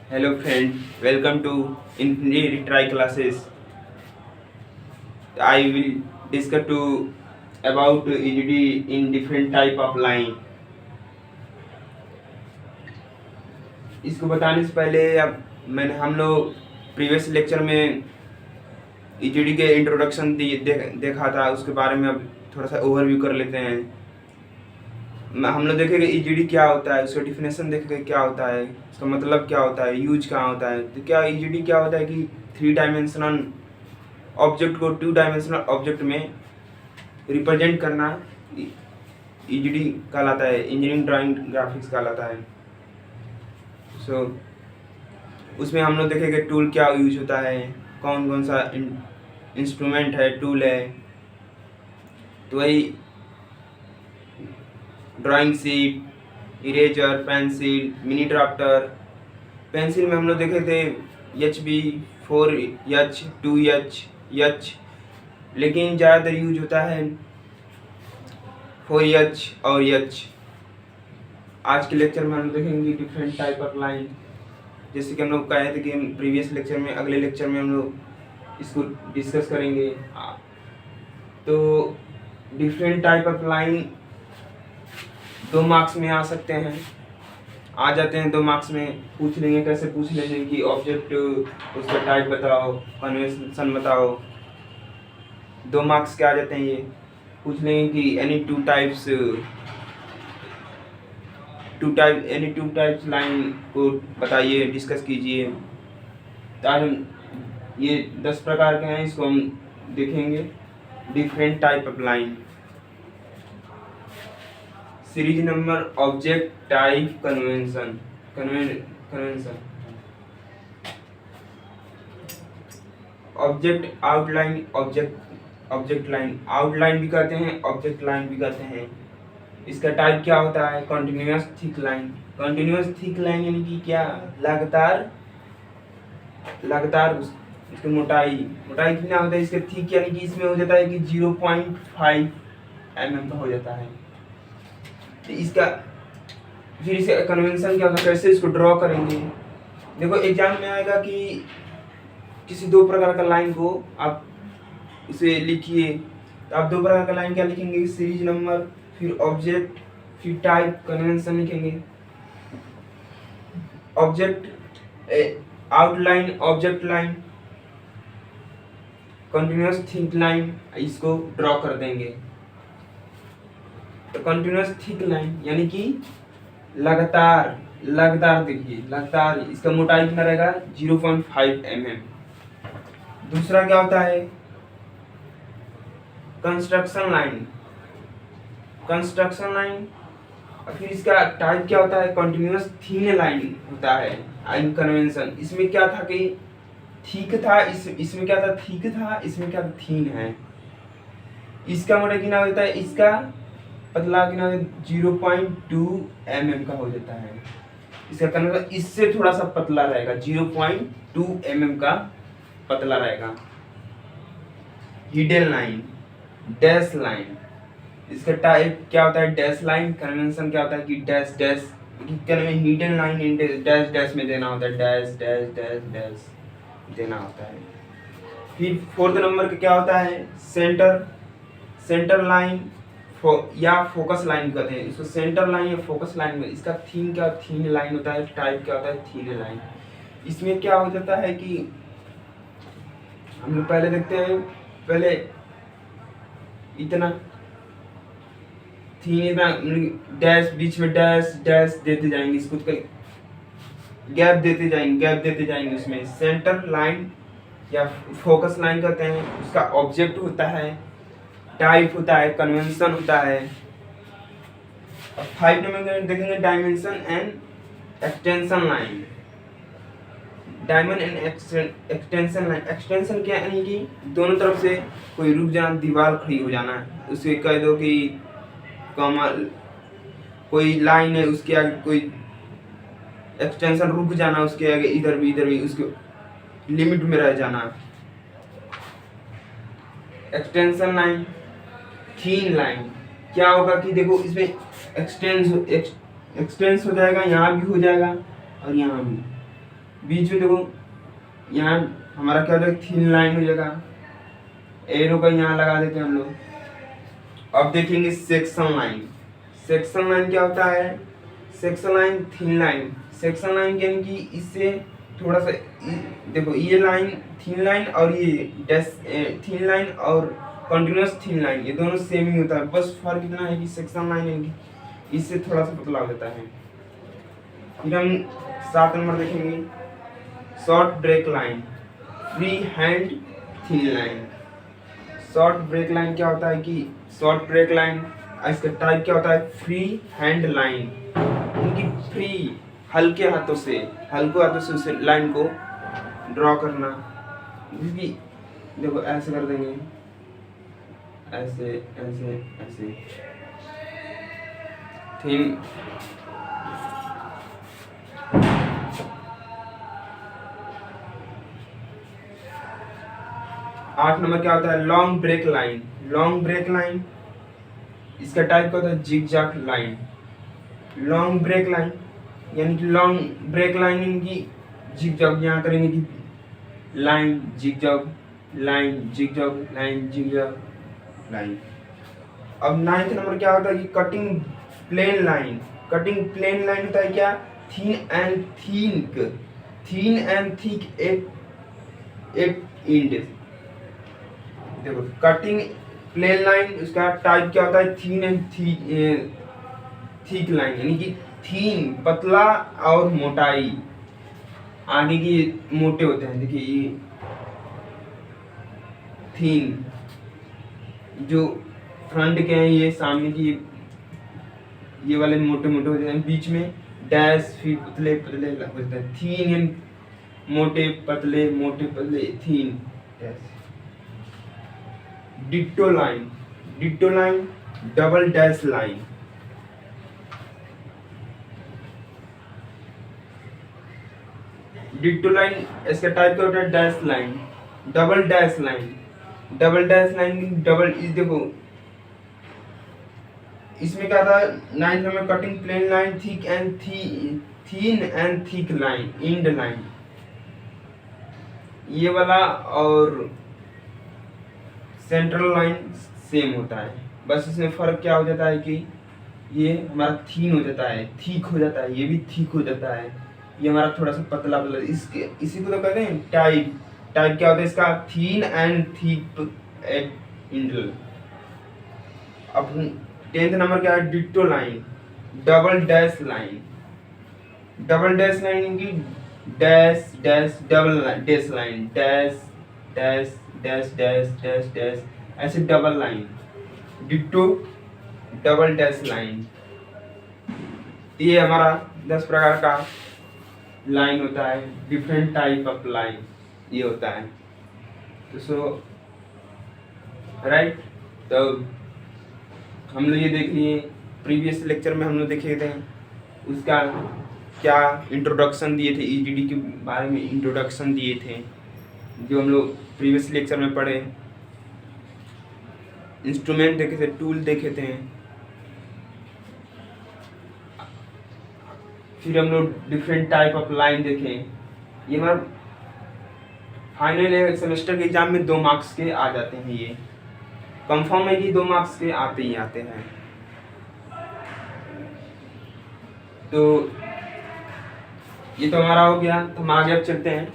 Hello friend, welcome to Infinity Retry classes. I will discuss to about EGD in different type of line. इसको बताने से पहले अब हम लोग प्रीवियस लेक्चर में EGD के इंट्रोडक्शन देखा था, उसके बारे में अब थोड़ा सा ओवरव्यू कर लेते हैं। हम लोग देखेंगे EGD क्या होता है, उसका डिफिनेशन देखेंगे क्या होता है, उसका मतलब क्या होता है, यूज कहाँ होता है। तो क्या EGD क्या होता है कि 3 डायमेंशनल ऑब्जेक्ट को 2 डायमेंशनल ऑब्जेक्ट में रिप्रेजेंट करना EGD कहलाता है, इंजीनियरिंग ड्राइंग ग्राफिक्स कहलाता है। उसमें हम लोग देखेंगे टूल क्या यूज होता है, कौन कौन सा इंस्ट्रूमेंट है, टूल है। तो वही drawing sheet, eraser, pencil, mini drafter. Pencil में हम लोग देखे थे HB, 4H, 2H, H, लेकिन ज़्यादातर यूज होता है 4H और H। आज के लेक्चर में हम देखेंगे डिफरेंट टाइप ऑफ लाइन, जैसे कि हम लोग कहे थे कि प्रीवियस लेक्चर में, अगले लेक्चर में हम लोग इसको डिस्कस करेंगे। तो different type of line 2 marks में आ सकते हैं, आ जाते हैं 2 मार्क्स में। पूछ लेंगे, कैसे पूछ लेंगे कि ऑब्जेक्ट उसका टाइप बताओ, कन्वेंशन बताओ। 2 मार्क्स के आ जाते हैं ये। पूछ लेंगे कि एनी टू टाइप्स लाइन को बताइए, डिस्कस कीजिए। तो आज हम ये 10 प्रकार के हैं, इसको हम देखेंगे। Different type of line, series number, object, type, convention. Object, outline, object line, outline भी कहते हैं, ऑब्जेक्ट लाइन भी कहते हैं। इसका टाइप क्या होता है? Continuous thick line. Continuous thick line यानी कि क्या? लगातार इसकी मोटाई कितना होता है? इसका थिक यानी कि इसमें हो जाता है कि 0.5 mm का हो जाता है। तो इसका फिर इसका कन्वेंशन क्या होता है, कैसे इसको ड्रॉ करेंगे? देखो एग्जाम में आएगा कि किसी 2 प्रकार का लाइन को आप उसे लिखिए। तो आप 2 प्रकार का लाइन क्या लिखेंगे? सीरीज नंबर, फिर ऑब्जेक्ट, फिर टाइप, कन्वेंशन लिखेंगे। Object, outline, object line, continuous thick line, इसको ड्रॉ कर देंगे। तो कंटिन्यूअस थिक लाइन यानी कि लगातार देखिए, लगातार इसका मोटाई कितना रहेगा? 0.5 mm। दूसरा क्या होता है? Construction line. फिर इसका टाइप क्या होता है? कंटिन्यूअस थिन लाइन होता है। कन्वेंशन, इसमें क्या था कि थिक था, इसमें क्या था? थिक था, इसमें क्या? थीन है। इसका मोटा कितना होता है? इसका पतला कितना? 0.2 mm का हो जाता है। इसका कन्वेंशन इससे थोड़ा सा पतला रहेगा, 0.2 mm का पतला रहेगा। हिडन लाइन, डैश लाइन, इसका टाइप क्या होता है? Dash line. कन्वेंशन क्या होता है कि डैश हिडन लाइन डैश में देना होता है, डैश देना होता है। फिर 4th नंबर का क्या होता है? सेंटर लाइन या फोकस लाइन कहते हैं इसको। सेंटर लाइन या फोकस लाइन में इसका थीम क्या? थीन लाइन होता है। टाइप क्या होता है? थीन लाइन। इसमें क्या हो जाता है कि हम लोग पहले देखते हैं, पहले इतना थीन, डैश, बीच में डैश देते जाएंगे, इसको गैप देते जाएंगे उसमें। सेंटर लाइन या फोकस लाइन कहते हैं। उसका ऑब्जेक्ट होता है, टाइप होता है, कन्वेंशन होता है। 5 नंबर देखेंगे dimension and extension line. Diamond and extension line. Extension क्या यानी कि दोनों तरफ से कोई रुक जाना, दीवार खड़ी हो जाना। उसे कह दो कि कमल, कोई लाइन है उसके आगे कोई एक्सटेंशन रुक जाना, उसके आगे इधर भी उसके लिमिट में रह जाना। Extension line. थीन लाइन क्या होगा कि देखो इसमें एक्सटेंस हो जाएगा, यहाँ भी हो जाएगा और यहाँ भी। बीच में देखो यहाँ हमारा क्या हो जाएगा, थिन लाइन हो जाएगा, एरो का यहाँ लगा देते हैं हम लोग। अब देखेंगे सेक्शन लाइन। सेक्शन लाइन क्या होता है, section line thin line, section line यानी कि इससे थोड़ा सा देखो ये लाइन थिन लाइन और ये डैश थिन लाइन और कंटिन्यूअस थिन लाइन, ये दोनों सेम ही होता है, बस फर्क इतना है कि सेक्शन लाइन है कि इससे थोड़ा सा पतला हो जाता है। फिर हम 7 नंबर देखेंगे short break line, free hand thin line. Short break line क्या होता है कि शॉर्ट ब्रेक लाइन इसका टाइप क्या होता है, फ्री हैंड लाइन, उनकी फ्री हल्के हाथों से उस लाइन को ड्रॉ करना। जिसकी देखो ऐसे कर देंगे, ऐसे ऐसे ऐसे थिन। 8 नंबर क्या होता है, long break line. Long break line इसका टाइप क्या होता है, zigzag line. Long break line यानी कि लॉन्ग ब्रेक लाइन इनकी जिग जैग, यहाँ करेंगे कि line zigzag line zigzag line zigzag line. अब 9th नंबर क्या होता है कि cutting plane line. Cutting plane line होता है क्या, thin and thick, thin and thick at end. देखो कटिंग प्लेन लाइन उसका टाइप क्या होता है, थिन एंड थिक लाइन, यानी कि थिन पतला और मोटाई आगे की मोटे होते हैं। देखिए ये थिन जो फ्रंट के हैं, ये सामने की ये वाले मोटे मोटे होते हैं, बीच में डैश फिर पतले पतले होते हैं, थिन एंड मोटे पतले thin dash. Ditto line, ditto line double dash line. Ditto line इसका टाइप क्या होता है, dash line, double dash line. Double dash line double इस देखो इसमें क्या था, 9th में cutting plane line, thin and thick line, and line ये वाला, और सेंट्रल लाइन सेम होता है, बस इसमें फर्क क्या हो जाता है कि ये हमारा थिन हो जाता है, थिक हो जाता है, ये भी थिक हो जाता है, ये हमारा थोड़ा सा पतला पतला। इसके इसी को तो कहते हैं टाइप। टाइप क्या होता है इसका, थिन एंड थिक एंड। अब 10th नंबर क्या है, ditto line, double dash line. Double dash line की dash dash double dash line, dash dash dash dash dash dash ऐसे double line, ditto double dash line. ये हमारा 10 प्रकार का line होता है, डिफरेंट टाइप ऑफ लाइन ये होता है। तो सो राइट, तो हम लोग ये देख लिए, प्रीवियस लेक्चर में हम लोग देखे थे उसका क्या इंट्रोडक्शन दिए थे, ईडीडी के बारे में इंट्रोडक्शन दिए थे जो हम लोग प्रीवियस लेक्चर में पढ़े। इंस्ट्रूमेंट देखे थे, टूल देखे थे, फिर हम लोग डिफरेंट टाइप ऑफ लाइन देखे। ये हमारा फाइनल सेमेस्टर के एग्जाम में 2 मार्क्स के आ जाते हैं, ये कंफर्म है कि 2 मार्क्स के आते ही आते हैं। तो ये तो हमारा हो गया, तो हम आगे अब चलते हैं।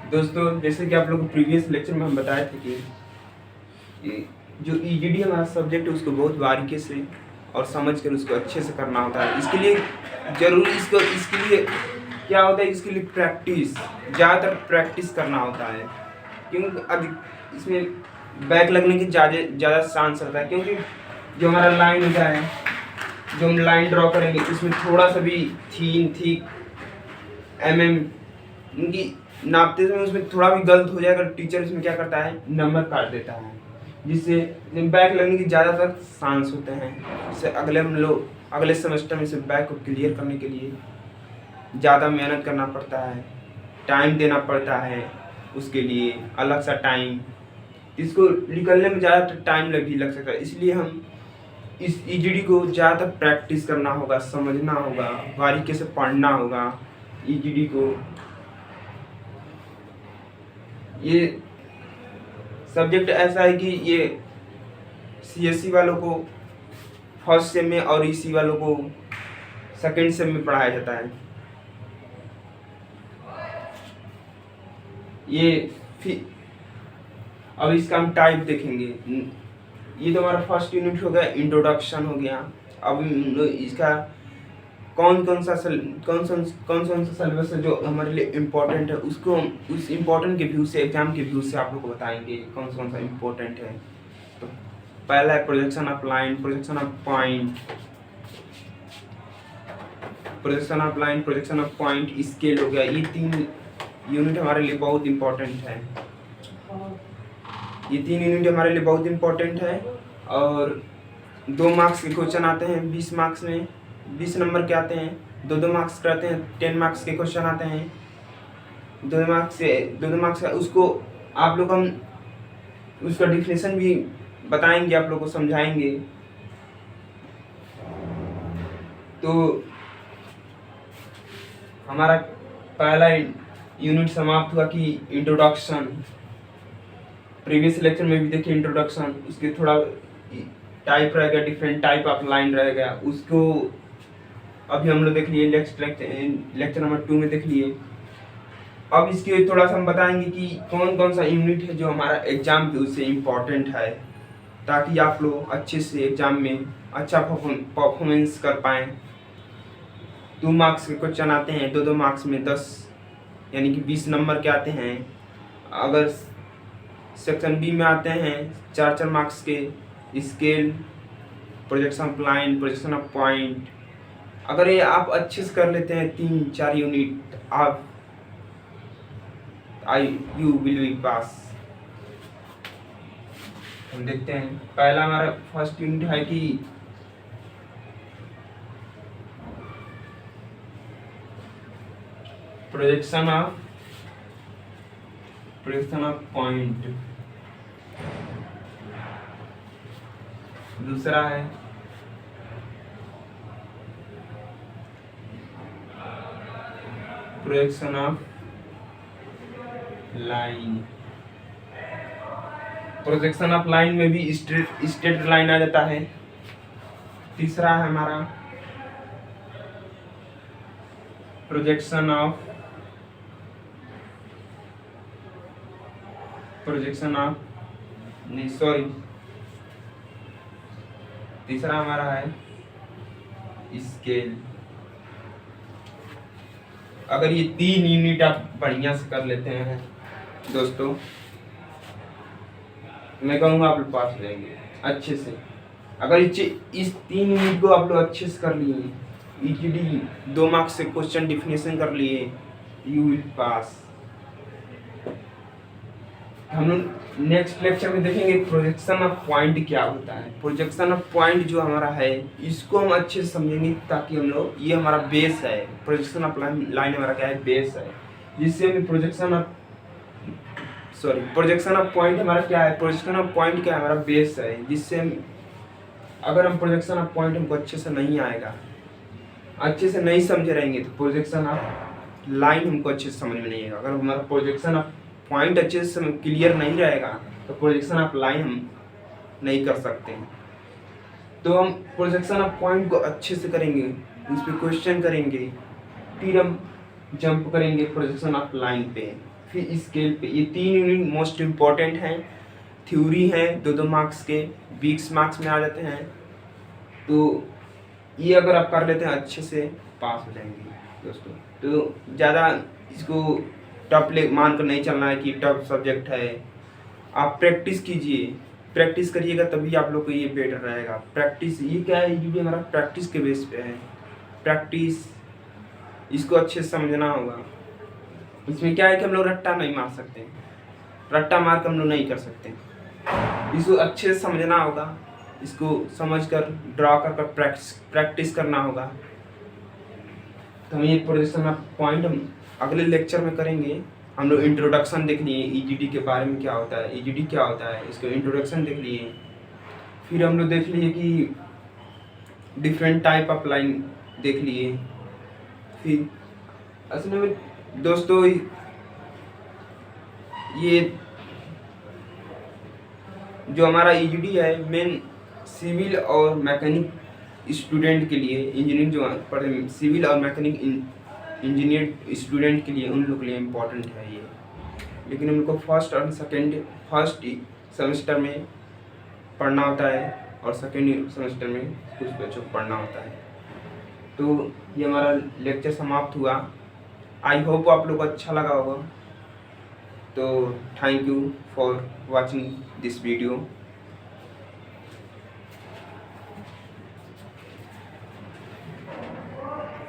दोस्तों जैसे कि आप लोग को प्रीवियस लेक्चर में हम बताए थे कि जो ईडीडी हमारा सब्जेक्ट है उसको बहुत बारीकी से और समझ कर उसको अच्छे से करना होता है। इसके लिए जरूरी इसके लिए क्या होता है, इसके लिए प्रैक्टिस, ज़्यादातर प्रैक्टिस करना होता है, क्योंकि अब इसमें बैक लगने की ज़्यादा चांस रहता है। क्योंकि जो हमारा लाइन होता है, जो हम लाइन ड्रॉ करेंगे उसमें थोड़ा सा भी थिन थिक उनकी नापते समय उसमें थोड़ा भी गलत हो जाएगा, टीचर इसमें क्या करता है, नंबर काट देता है। जिससे बैक लगने की ज़्यादातर चांस होते हैं। इससे अगले सेमेस्टर में इसे बैक को क्लियर करने के लिए ज़्यादा मेहनत करना पड़ता है, टाइम देना पड़ता है, उसके लिए अलग सा टाइम, इसको निकलने में ज़्यादा टाइम भी लग सकता है। इसलिए हम इस ईजीडी को ज़्यादा प्रैक्टिस करना होगा, समझना होगा, बारीकी से पढ़ना होगा ईजीडी को। ये सब्जेक्ट ऐसा है कि ये सीएससी वालों को फर्स्ट सेम में और ईसी वालों को सेकेंड सेम में पढ़ाया जाता है। अब इसका हम टाइप देखेंगे। ये तो हमारा फर्स्ट यूनिट हो गया, इंट्रोडक्शन हो गया। अब इसका कौन सा सिलेबस है जो हमारे लिए इम्पोर्टेंट है, उसको उस इम्पोर्टेंट के व्यू से, एग्जाम के व्यू से आप लोग को बताएंगे कौन सा इम्पोर्टेंट है। तो पहला है projection of line, projection of point, projection of line, projection of point, scale हो गया। ये 3 यूनिट हमारे लिए बहुत इम्पोर्टेंट है। ये 3 यूनिट हमारे लिए बहुत इम्पोर्टेंट है और 2 मार्क्स के क्वेश्चन आते हैं 20 मार्क्स में, 20 नंबर के आते हैं। 2 मार्क्स के आते हैं, 10 मार्क्स के क्वेश्चन आते हैं। 2 मार्क्स का उसको आप लोग हम उसका डिफिनेशन भी बताएंगे, आप लोग को समझाएंगे। तो हमारा पहला यूनिट समाप्त हुआ कि इंट्रोडक्शन। प्रीवियस लेक्चर में भी देखिए इंट्रोडक्शन, उसके थोड़ा टाइप रहेगा, डिफरेंट टाइप ऑफ लाइन रहेगा, उसको अभी हम लोग देख लिए लेक्चर नंबर 2 में देख लिए। अब इसके थोड़ा सा हम बताएंगे कि कौन सा यूनिट है जो हमारा एग्जाम के उससे इम्पोर्टेंट है, ताकि आप लोग अच्छे से एग्जाम में अच्छा परफॉर्मेंस कर पाएँ। 2 मार्क्स के क्वेश्चन आते हैं, 2 मार्क्स में 10 यानी कि 20 नंबर के आते हैं। अगर सेक्शन बी में आते हैं 4 मार्क्स के scale, projection of line, projection of point. अगर ये आप अच्छे से कर लेते हैं 3-4 यूनिट, यू विल बी पास। हम देखते हैं पहला हमारा फर्स्ट यूनिट है कि प्रोजेक्शन ऑफ पॉइंट। दूसरा है projection of line. Projection of line में भी स्ट्रेट लाइन आ जाता है। तीसरा है हमारा प्रोजेक्शन ऑफ तीसरा हमारा है स्केल। अगर ये 3 यूनिट आप बढ़िया से कर लेते हैं दोस्तों, मैं कहूँगा आप लोग पास हो जाएंगे अच्छे से। अगर इस 3 यूनिट को आप लोग अच्छे से कर लिए, ईजीडी 2 मार्क्स से क्वेश्चन डिफिनेशन कर लिए, यू विल पास। हम लोग नेक्स्ट लेक्चर में देखेंगे प्रोजेक्शन ऑफ पॉइंट क्या होता है। प्रोजेक्शन ऑफ पॉइंट जो हमारा है, इसको हम अच्छे से समझेंगे, ताकि हम लोग, ये हमारा बेस है। प्रोजेक्शन ऑफ लाइन हमारा क्या है, बेस है, जिससे हमें प्रोजेक्शन ऑफ पॉइंट हमारा क्या है, प्रोजेक्शन ऑफ पॉइंट क्या है, हमारा बेस है, जिससे अगर हम प्रोजेक्शन ऑफ पॉइंट हमको अच्छे से नहीं आएगा, अच्छे से नहीं समझे रहेंगे, तो प्रोजेक्शन ऑफ लाइन हमको अच्छे से समझ में नहीं आएगा। अगर हमारा प्रोजेक्शन ऑफ पॉइंट अच्छे से क्लियर नहीं रहेगा, तो प्रोजेक्शन ऑफ लाइन हम नहीं कर सकते हैं। तो हम प्रोजेक्शन ऑफ पॉइंट को अच्छे से करेंगे, उस पर क्वेश्चन करेंगे, फिर हम जंप करेंगे प्रोजेक्शन ऑफ लाइन पे, फिर स्केल पे। ये 3 यूनिट मोस्ट इम्पॉर्टेंट हैं। थ्योरी है 2 मार्क्स के, 20 मार्क्स में आ जाते हैं। तो ये अगर आप कर लेते हैं अच्छे से, पास हो जाएंगे दोस्तों। तो ज़्यादा इसको टफ मान कर नहीं चलना है कि टफ सब्जेक्ट है। आप प्रैक्टिस कीजिए, प्रैक्टिस करिएगा, तभी आप लोग को ये बेटर रहेगा। प्रैक्टिस, ये क्या है, ये भी हमारा प्रैक्टिस के बेस पे है। प्रैक्टिस, इसको अच्छे से समझना होगा। इसमें क्या है कि हम लोग रट्टा नहीं मार सकते, रट्टा मार कर हम लोग नहीं कर सकते। इसको अच्छे से समझना होगा, इसको समझकर ड्रा कर प्रैक्टिस करना होगा। तो हम ये प्रोजेक्शन पॉइंट हम अगले लेक्चर में करेंगे। हम लोग इंट्रोडक्शन देख लिए ईजीडी के बारे में, क्या होता है ईजीडी, क्या होता है इसको इंट्रोडक्शन देख लिए। फिर हम लोग देख लिए कि डिफरेंट टाइप ऑफ लाइन देख लिए। फिर असल में दोस्तों ये जो हमारा ईजीडी है मेन सिविल और मैकेनिक स्टूडेंट के लिए, इंजीनियरिंग जो पढ़े सिविल और मैकेनिक इंजीनियर स्टूडेंट के लिए, उन लोग के लिए इम्पोर्टेंट है ये। लेकिन उनको फर्स्ट सेमेस्टर में पढ़ना होता है और सेकेंड सेमेस्टर में कुछ बच्चों को पढ़ना होता है। तो ये हमारा लेक्चर समाप्त हुआ। आई होप आप लोग को अच्छा लगा होगा। तो thank you for watching this video.